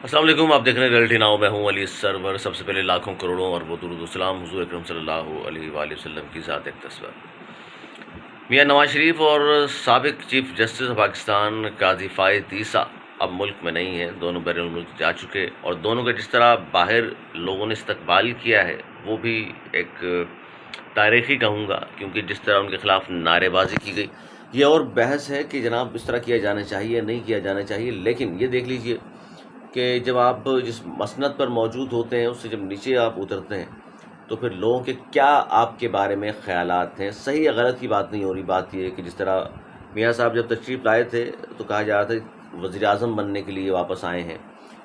السلام علیکم، آپ دیکھ رہے ہیں ریئلٹی ناؤ. میں ہوں علی سرور. سب سے پہلے لاکھوں کروڑوں اور وہ درود و سلام حضور اکرم صلی اللہ علیہ وآلہ وسلم کی ذات اقدس پر. میاں نواز شریف اور سابق چیف جسٹس پاکستان قاضی فائد عیسیٰ اب ملک میں نہیں ہیں. دونوں بیرون ملک جا چکے اور دونوں کا جس طرح باہر لوگوں نے استقبال کیا ہے وہ بھی ایک تاریخی کہوں گا، کیونکہ جس طرح ان کے خلاف نعرے بازی کی گئی. یہ اور بحث ہے کہ جناب اس طرح کیا جانا چاہیے نہیں کیا جانا چاہیے، لیکن یہ دیکھ لیجئے کہ جب آپ جس مسند پر موجود ہوتے ہیں اس سے جب نیچے آپ اترتے ہیں تو پھر لوگوں کے کیا آپ کے بارے میں خیالات ہیں. صحیح یا غلط کی بات نہیں ہو رہی، بات یہ ہے کہ جس طرح میاں صاحب جب تشریف لائے تھے تو کہا جا رہا تھا وزیر اعظم بننے کے لیے واپس آئے ہیں،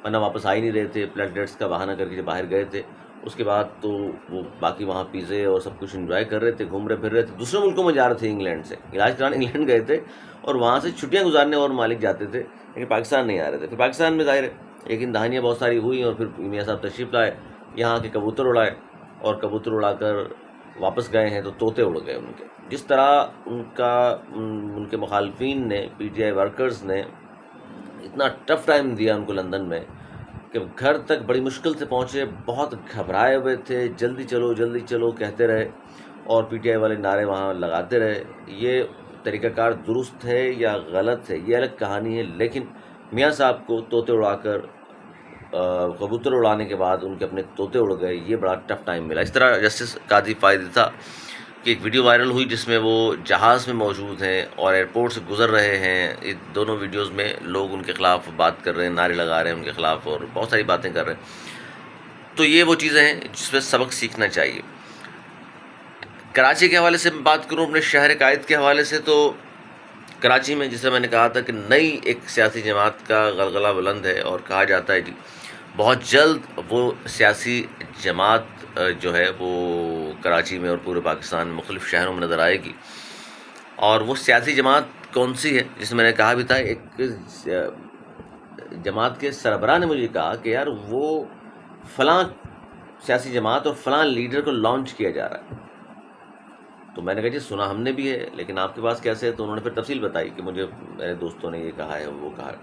ورنہ واپس آ ہی نہیں رہے تھے. پلیٹلیٹس کا بہانہ کر کے جب باہر گئے تھے اس کے بعد تو وہ باقی وہاں پیزے اور سب کچھ انجوائے کر رہے تھے، گھوم رہے پھر رہے تھے. دوسرے ملکوں میں جا رہے تھے، انگلینڈ سے علاج کرانے انگلینڈ گئے تھے اور وہاں سے چھٹیاں گزارنے اور مالک جاتے تھے، لیکن پاکستان نہیں آ رہے تھے. پھر پاکستان میں ظاہر ہے لیکن دہانیاں بہت ساری ہوئی اور پھر میاں صاحب تشریف لائے، یہاں کے کبوتر اڑائے اور کبوتر اڑا کر واپس گئے ہیں تو طوطے اڑ گئے ان کے. جس طرح ان کے مخالفین نے، پی ٹی آئی ورکرز نے اتنا ٹف ٹائم دیا ان کو لندن میں کہ گھر تک بڑی مشکل سے پہنچے، بہت گھبرائے ہوئے تھے، جلدی چلو کہتے رہے اور پی ٹی آئی والے نعرے وہاں لگاتے رہے. یہ طریقہ کار درست ہے یا غلط ہے یہ الگ کہانی ہے، لیکن میاں صاحب کو طوطے اڑا کر کبوتر اڑانے کے بعد ان کے اپنے طوطے اڑ گئے، یہ بڑا ٹف ٹائم ملا. اس طرح جسٹس قاضی فائد عیسیٰ کی ایک ویڈیو وائرل ہوئی جس میں وہ جہاز میں موجود ہیں اور ایئرپورٹ سے گزر رہے ہیں. ان دونوں ویڈیوز میں لوگ ان کے خلاف بات کر رہے ہیں، نعرے لگا رہے ہیں ان کے خلاف اور بہت ساری باتیں کر رہے ہیں. تو یہ وہ چیزیں ہیں جس پہ سبق سیکھنا چاہیے. کراچی کے حوالے سے میں بات کروں، اپنے شہر قائد کے حوالے سے، تو کراچی میں جسے میں نے کہا تھا کہ نئی ایک سیاسی جماعت کا غلغلہ بلند ہے اور کہا جاتا ہے جی بہت جلد وہ سیاسی جماعت جو ہے وہ کراچی میں اور پورے پاکستان میں مختلف شہروں میں نظر آئے گی. اور وہ سیاسی جماعت کون سی ہے جس میں نے کہا بھی تھا، ایک جماعت کے سربراہ نے مجھے کہا کہ یار وہ فلاں سیاسی جماعت اور فلاں لیڈر کو لانچ کیا جا رہا ہے. تو میں نے کہا جی سنا ہم نے بھی ہے لیکن آپ کے پاس کیسے ہے؟ تو انہوں نے پھر تفصیل بتائی کہ مجھے میرے دوستوں نے یہ کہا ہے وہ کہا ہے.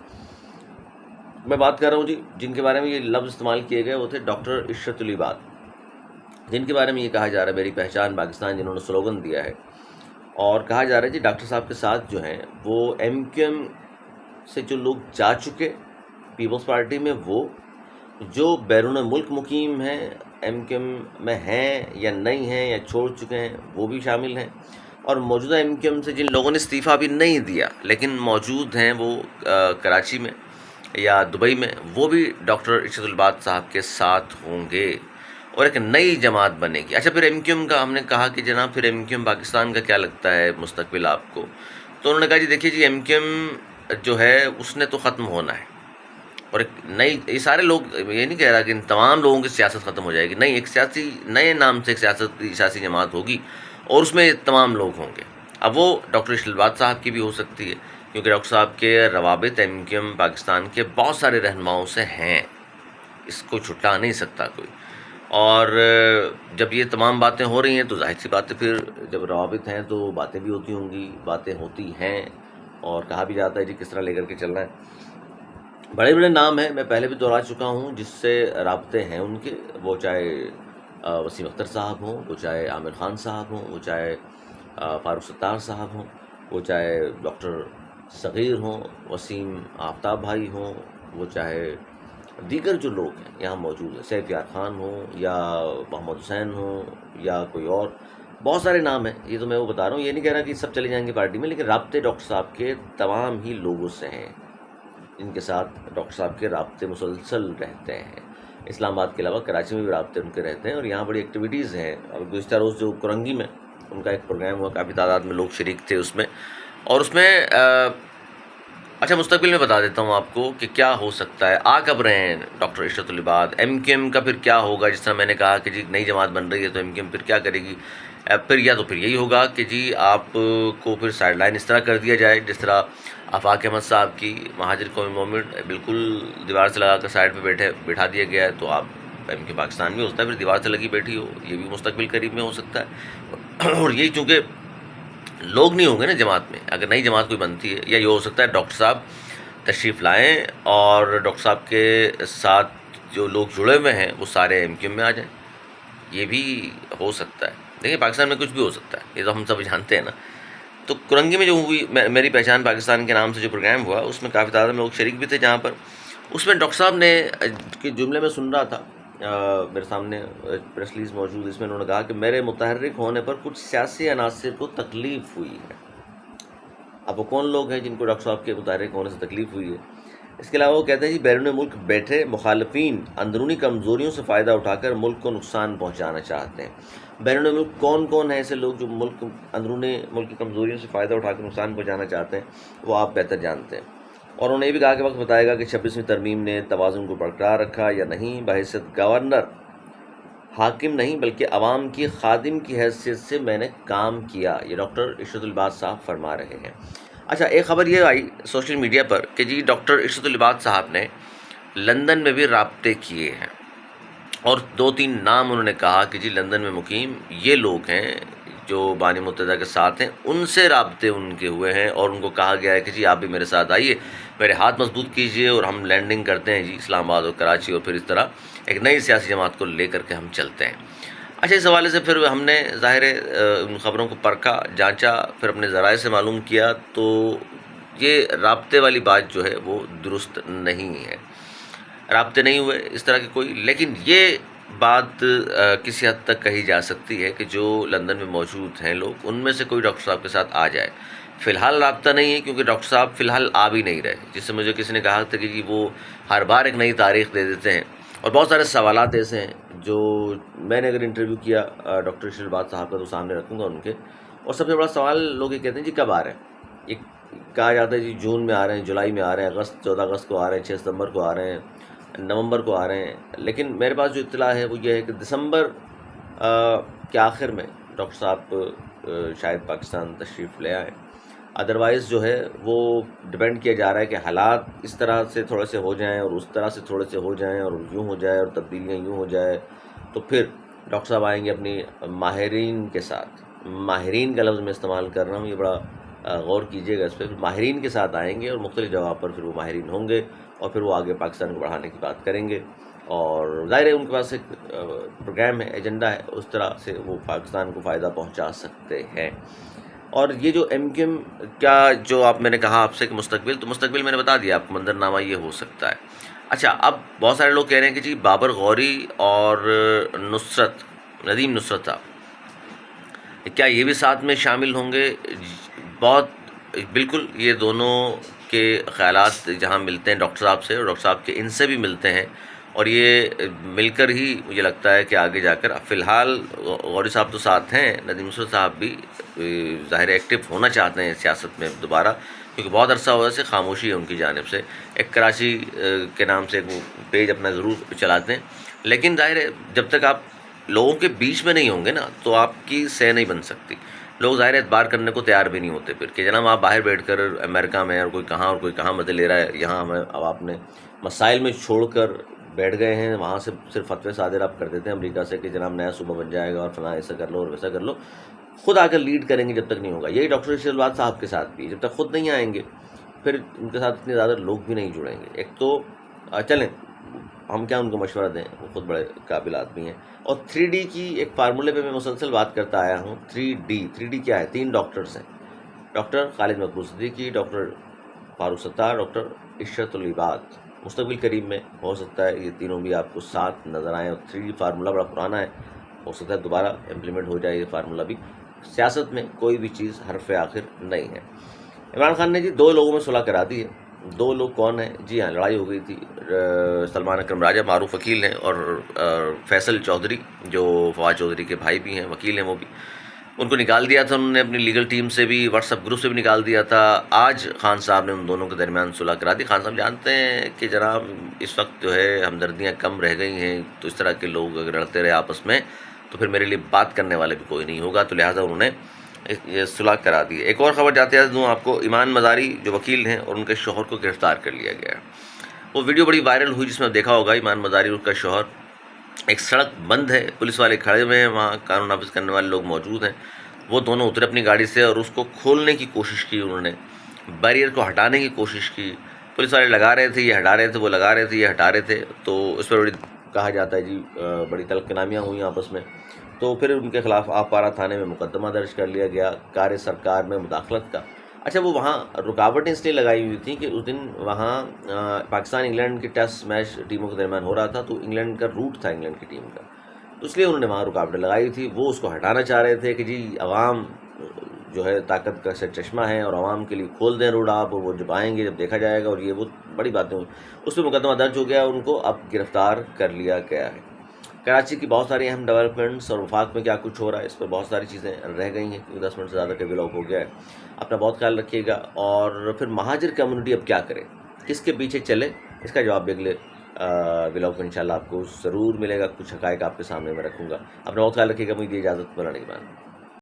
میں بات کر رہا ہوں جی جن کے بارے میں یہ لفظ استعمال کیے گئے وہ تھے ڈاکٹر عشرت العباد، جن کے بارے میں یہ کہا جا رہا ہے میری پہچان پاکستان، جنہوں نے سلوگن دیا ہے. اور کہا جا رہا ہے جی ڈاکٹر صاحب کے ساتھ جو ہیں وہ ایم کیو ایم سے جو لوگ جا چکے پیپلز پارٹی میں، وہ جو بیرون ملک مقیم ہیں ایم کیو ایم میں ہیں یا نہیں ہیں یا چھوڑ چکے ہیں وہ بھی شامل ہیں، اور موجودہ ایم کیو ایم سے جن لوگوں نے استعفیٰ بھی نہیں دیا لیکن موجود ہیں وہ کراچی میں یا دبئی میں، وہ بھی ڈاکٹر عشرت العباد صاحب کے ساتھ ہوں گے اور ایک نئی جماعت بنے گی. اچھا پھر ایم کیو ایم کا ہم نے کہا کہ جناب پھر ایم کیو ایم پاکستان کا کیا لگتا ہے مستقبل آپ کو؟ تو انہوں نے کہا جی دیکھیے جی ایم کیو ایم جو ہے اس نے تو ختم ہونا ہے اور ایک نئی، یہ سارے لوگ یہ نہیں کہہ رہا کہ ان تمام لوگوں کی سیاست ختم ہو جائے گی، نہیں، ایک سیاسی نئے نام سے ایک سیاسی جماعت ہوگی اور اس میں تمام لوگ ہوں گے. اب وہ ڈاکٹر عشرت العباد صاحب کی بھی ہو سکتی ہے کیونکہ ڈاکٹر صاحب کے روابط ایم کیو ایم پاکستان کے بہت سارے رہنماؤں سے ہیں، اس کو چھٹا نہیں سکتا کوئی. اور جب یہ تمام باتیں ہو رہی ہیں تو ظاہر سی بات ہے پھر جب روابط ہیں تو باتیں بھی ہوتی ہوں گی، باتیں ہوتی ہیں اور کہا بھی جاتا ہے جی کس طرح لے کر کے چلنا ہے. بڑے بڑے نام ہیں، میں پہلے بھی دہرا چکا ہوں جس سے رابطے ہیں ان کے، وہ چاہے وسیم اختر صاحب ہوں، وہ چاہے عامر خان صاحب ہوں، وہ چاہے فاروق ستار صاحب ہوں، وہ چاہے ڈاکٹر صغیر ہوں، وسیم آفتاب بھائی ہوں، وہ چاہے دیگر جو لوگ ہیں یہاں موجود ہیں، سیف یار خان ہوں یا محمد حسین ہوں یا کوئی اور، بہت سارے نام ہیں. یہ تو میں وہ بتا رہا ہوں، یہ نہیں کہہ رہا کہ سب چلے جائیں گے پارٹی میں، لیکن رابطے ڈاکٹر صاحب کے تمام ہی لوگوں سے ہیں، ان کے ساتھ ڈاکٹر صاحب کے رابطے مسلسل رہتے ہیں. اسلام آباد کے علاوہ کراچی میں بھی رابطے ان کے رہتے ہیں اور یہاں بڑی ایکٹیویٹیز ہیں. اب گزشتہ روز جو کرنگی میں ان کا ایک پروگرام ہوا، کافی تعداد میں لوگ شریک تھے اس میں، اور اس میں اچھا مستقبل میں بتا دیتا ہوں آپ کو کہ کیا ہو سکتا ہے. آ کب رہے ہیں ڈاکٹر عشرت العباد، ایم کیو ایم کا پھر کیا ہوگا؟ جس طرح میں نے کہا کہ جی نئی جماعت بن رہی ہے تو ایم کیو ایم پھر کیا کرے گی؟ پھر یا تو پھر یہی ہوگا کہ جی آپ کو پھر سائڈ لائن اس طرح کر دیا جائے جس طرح آفاق احمد صاحب کی مہاجر قومی موومنٹ بالکل دیوار سے لگا کر سائڈ پہ بیٹھا دیا گیا ہے، تو آپ ایم کیو پاکستان میں ہوتا ہے پھر دیوار سے لگی بیٹھی ہو، یہ بھی مستقبل قریب میں ہو سکتا ہے. اور یہی چونکہ لوگ نہیں ہوں گے نا جماعت میں، اگر نئی جماعت کوئی بنتی ہے، یا یہ ہو سکتا ہے ڈاکٹر صاحب تشریف لائیں اور ڈاکٹر صاحب کے ساتھ جو لوگ جڑے ہوئے ہیں وہ سارے ایم کیو میں آ جائیں. یہ بھی ہو سکتا ہے. دیکھیں پاکستان میں کچھ بھی ہو سکتا ہے، یہ تو ہم سب جانتے ہیں نا. تو کرنگی میں جو ہوئی میری پہچان پاکستان کے نام سے جو پروگرام ہوا، اس میں کافی تعداد میں لوگ شریک بھی تھے، جہاں پر اس میں ڈاکٹر صاحب نے کے جملے میں سن رہا تھا، میرے سامنے پریس ریلیز موجود، اس میں انہوں نے کہا کہ میرے متحرک ہونے پر کچھ سیاسی عناصر کو تکلیف ہوئی ہے. اب وہ کون لوگ ہیں جن کو ڈاکٹر صاحب کے متحرک ہونے سے تکلیف ہوئی ہے؟ اس کے علاوہ وہ کہتے ہیں جی بیرون ملک بیٹھے مخالفین اندرونی کمزوریوں سے فائدہ اٹھا کر ملک کو نقصان پہنچانا چاہتے ہیں. بیرون ملک کون کون ہیں ایسے لوگ جو اندرونی ملک کی کمزوریوں سے فائدہ اٹھا کر نقصان پہنچانا چاہتے ہیں؟ وہ آپ بہتر جانتے ہیں. اور انہوں نے یہ بھی کہا کہ وقت بتائے گا کہ 26ویں ترمیم نے توازن کو برقرار رکھا یا نہیں. بحیثیت گورنر حاکم نہیں بلکہ عوام کی خادم کی حیثیت سے میں نے کام کیا، یہ ڈاکٹر عشرت العباد صاحب فرما رہے ہیں. اچھا، ایک خبر یہ آئی سوشل میڈیا پر کہ جی ڈاکٹر عشرت العباد صاحب نے لندن میں بھی رابطے کیے ہیں، اور 2-3 نام انہوں نے کہا کہ جی لندن میں مقیم یہ لوگ ہیں جو بانی متحدہ کے ساتھ ہیں، ان سے رابطے ان کے ہوئے ہیں، اور ان کو کہا گیا ہے کہ جی آپ بھی میرے ساتھ آئیے، میرے ہاتھ مضبوط کیجئے اور ہم لینڈنگ کرتے ہیں جی اسلام آباد اور کراچی، اور پھر اس طرح ایک نئی سیاسی جماعت کو لے کر کے ہم چلتے ہیں. اچھا، اس حوالے سے پھر ہم نے ظاہر ان خبروں کو پرکھا، جانچا، پھر اپنے ذرائع سے معلوم کیا، تو یہ رابطے والی بات جو ہے وہ درست نہیں ہے. رابطے نہیں ہوئے اس طرح کے کوئی، لیکن یہ بات کسی حد تک کہی جا سکتی ہے کہ جو لندن میں موجود ہیں لوگ، ان میں سے کوئی ڈاکٹر صاحب کے ساتھ آ جائے. فی الحال رابطہ نہیں ہے، کیونکہ ڈاکٹر صاحب فی الحال آ بھی نہیں رہے، جس سے مجھے کسی نے کہا تھا کہ جی وہ ہر بار ایک نئی تاریخ دے دیتے ہیں. اور بہت سارے سوالات ایسے ہیں جو میں نے اگر انٹرویو کیا ڈاکٹر عشرت العباد صاحب کا تو سامنے رکھوں گا ان کے. اور سب سے بڑا سوال لوگ یہ کہتے ہیں جی کب آ رہے ہیں؟ یہ کہا جاتا ہے جی جون میں آ رہے ہیں، جولائی میں آ رہے ہیں، 14 اگست کو آ رہے ہیں، 6 ستمبر کو آ رہے ہیں، نومبر کو آ رہے ہیں. لیکن میرے پاس جو اطلاع ہے وہ یہ ہے کہ دسمبر کے آخر میں ڈاکٹر صاحب شاید پاکستان تشریف لے آئیں. ادروائز جو ہے وہ ڈپینڈ کیا جا رہا ہے کہ حالات اس طرح سے تھوڑے سے ہو جائیں اور اس طرح سے تھوڑے سے ہو جائیں اور یوں ہو جائے اور تبدیلیاں یوں ہو جائے، تو پھر ڈاکٹر صاحب آئیں گے اپنی ماہرین کے ساتھ. ماہرین کا لفظ میں استعمال کر رہا ہوں، یہ بڑا غور کیجیے گا اس پہ. ماہرین کے ساتھ آئیں گے اور مختلف جگہ پر پھر وہ ماہرین ہوں گے، اور پھر وہ آگے پاکستان کو بڑھانے کی بات کریں گے. اور ظاہر ہے ان کے پاس ایک پروگرام ہے، ایجنڈا ہے، اس طرح سے وہ پاکستان کو فائدہ پہنچا سکتے ہیں. اور یہ جو ایم کیو ایم کا جو میں نے کہا آپ سے کہ مستقبل میں نے بتا دیا آپ کو، منظرنامہ یہ ہو سکتا ہے. اچھا، اب بہت سارے لوگ کہہ رہے ہیں کہ جی بابر غوری اور ندیم نصرت صاحب کیا یہ بھی ساتھ میں شامل ہوں گے؟ بالکل، یہ دونوں کے خیالات جہاں ملتے ہیں ڈاکٹر صاحب سے، اور ڈاکٹر صاحب کے ان سے بھی ملتے ہیں، اور یہ مل کر ہی مجھے لگتا ہے کہ آگے جا کر، فی الحال غوری صاحب تو ساتھ ہیں، ندیم نصرت صاحب بھی ظاہر ایکٹیو ہونا چاہتے ہیں سیاست میں دوبارہ، کیونکہ بہت عرصہ ہوا سے خاموشی ہے ان کی جانب سے. ایک کراچی کے نام سے ایک پیج اپنا ضرور چلاتے ہیں، لیکن ظاہر ہے جب تک آپ لوگوں کے بیچ میں نہیں ہوں گے نا تو آپ کی سہ نہیں بن سکتی. لوگ ظاہر اعتبار کرنے کو تیار بھی نہیں ہوتے پھر، کہ جناب آپ باہر بیٹھ کر امریکہ میں اور کوئی کہاں مزے لے رہا ہے، یہاں ہمیں اب آپ نے مسائل میں چھوڑ کر بیٹھ گئے ہیں، وہاں سے صرف فتوے صادر آپ کر دیتے ہیں امریکہ سے کہ جناب نیا صوبہ بن جائے گا اور فلاں ایسا کر لو اور ویسا کر لو. خود آ کر لیڈ کریں گے جب تک نہیں ہوگا. یہی ڈاکٹر عشرت العباد صاحب کے ساتھ بھی، جب تک خود نہیں آئیں گے پھر ان کے ساتھ اتنے زیادہ لوگ بھی نہیں جڑیں گے. ایک تو چلیں ہم کیا ان کو مشورہ دیں، وہ خود بڑے قابل آدمی ہیں. اور 3D کی ایک فارمولے پہ میں مسلسل بات کرتا آیا ہوں. 3D کیا ہے؟ 3 ڈاکٹرز ہیں، ڈاکٹر خالد مقبول صدیقی، ڈاکٹر فاروق ستار، ڈاکٹر عشرت العباد. مستقبل قریب میں ہو سکتا ہے یہ تینوں بھی آپ کو ساتھ نظر آئیں. اور 3D فارمولہ بڑا پرانا ہے، ہو سکتا ہے دوبارہ امپلیمنٹ ہو جائے یہ فارمولہ بھی. سیاست میں کوئی بھی چیز حرف آخر نہیں ہے. عمران خان نے جی 2 لوگوں میں صلح کرا دی ہے. 2 لوگ کون ہیں؟ جی ہاں، لڑائی ہو گئی تھی. سلمان اکرم راجہ معروف وکیل ہیں، اور فیصل چودھری جو فواد چودھری کے بھائی بھی ہیں، وکیل ہیں وہ بھی. ان کو نکال دیا تھا انہوں نے، اپنی لیگل ٹیم سے بھی، واٹس ایپ گروپ سے بھی نکال دیا تھا. آج خان صاحب نے ان دونوں کے درمیان صلح کرا دی. خان صاحب جانتے ہیں کہ جناب اس وقت جو ہے ہمدردیاں کم رہ گئی ہیں، تو اس طرح کے لوگ اگر لڑتے رہے آپس میں تو پھر میرے لیے بات کرنے والے بھی کوئی نہیں ہوگا، تو لہٰذا انہوں نے یہ صلح کرا دی. ایک اور خبر جاتے دوں آپ کو. ایمان مزاری جو وکیل ہیں اور ان کے شوہر کو گرفتار کر لیا گیا ہے. وہ ویڈیو بڑی وائرل ہوئی جس میں دیکھا ہوگا ایمان مزاری اور اس کا شوہر، ایک سڑک بند ہے، پولیس والے کھڑے ہوئے ہیں، وہاں قانون نافذ کرنے والے لوگ موجود ہیں. وہ دونوں اترے اپنی گاڑی سے اور اس کو کھولنے کی کوشش کی، انہوں نے بیریئر کو ہٹانے کی کوشش کی. پولیس والے لگا رہے تھے، یہ ہٹا رہے تھے، وہ لگا رہے تھے، یہ ہٹا رہے تھے، تو اس پر بڑی کہا جاتا ہے جی بڑی تلخ نامیاں ہوئیں آپس میں. تو پھر ان کے خلاف آپارا تھانے میں مقدمہ درج کر لیا گیا کار سرکار میں مداخلت کا. اچھا وہ وہاں رکاوٹیں اس لیے لگائی ہوئی تھیں کہ اس دن وہاں پاکستان انگلینڈ کی ٹیسٹ میچ ٹیموں کے درمیان ہو رہا تھا، تو انگلینڈ کا روٹ تھا انگلینڈ کی ٹیم کا، تو اس لیے انہوں نے وہاں رکاوٹیں لگائی تھی. وہ اس کو ہٹانا چاہ رہے تھے کہ جی عوام جو ہے طاقت کا چشمہ ہے اور عوام کے لیے کھول دیں روڈ آپ، اور وہ جب آئیں گے جب دیکھا جائے گا، اور یہ وہ بڑی باتیں ہوئی. اس پہ مقدمہ درج ہو گیا، ان کو اب گرفتار کر لیا گیا ہے. کراچی کی بہت ساری اہم ڈیولپمنٹس اور وفاق میں کیا کچھ ہو رہا ہے اس پر بہت ساری چیزیں رہ گئی ہیں کیونکہ 10 منٹ سے زیادہ کا ولاگ ہو گیا ہے. اپنا بہت خیال رکھیے گا. اور پھر مہاجر کمیونٹی اب کیا کرے، کس کے پیچھے چلے، اس کا جواب بھی اگلے ولاگ میں انشاءاللہ آپ کو ضرور ملے گا. کچھ حقائق آپ کے سامنے میں رکھوں گا. اپنا بہت خیال رکھیے گا. مجھے اجازت، مولانا کے بعد.